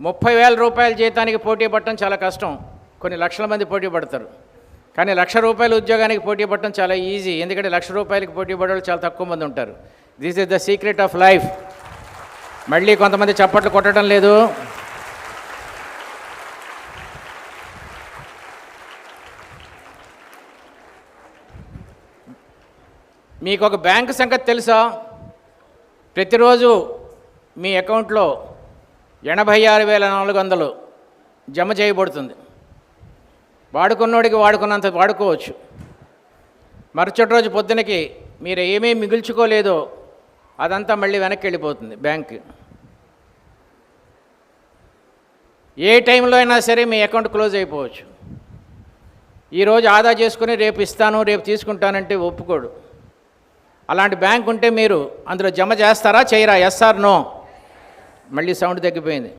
30,000 రూపాయల జీతానికి పోటీ పడటం చాలా కష్టం. కొన్ని లక్షల మంది పోటీ పడతారు. కానీ ₹1,00,000 ఉద్యోగానికి పోటీ పడటం చాలా ఈజీ. ఎందుకంటే ₹1,00,000 పోటీ పడేవాళ్ళు చాలా తక్కువ మంది ఉంటారు. This is the secret of life. మళ్ళీ కొంతమంది చప్పట్లు కొట్టడం లేదు. మీకు ఒక బ్యాంకు సంగతి తెలుసా? ప్రతిరోజు మీ అకౌంట్లో 86,400 జమ చేయబడుతుంది. వాడుకున్నోడికి వాడుకున్నంత వాడుకోవచ్చు. మరుసటి రోజు పొద్దునకి మీరు ఏమేమి మిగుల్చుకోలేదో అదంతా మళ్ళీ వెనక్కి వెళ్ళిపోతుంది బ్యాంక్. ఏ టైంలో అయినా సరే మీ అకౌంట్ క్లోజ్ అయిపోవచ్చు. ఈరోజు ఆదా చేసుకుని రేపు ఇస్తాను, రేపు తీసుకుంటానంటే ఒప్పుకోడు. అలాంటి బ్యాంక్ ఉంటే మీరు అందులో జమ చేస్తారా, చేయరా? Yes or no? మళ్ళీ సౌండ్ తగ్గిపోయింది.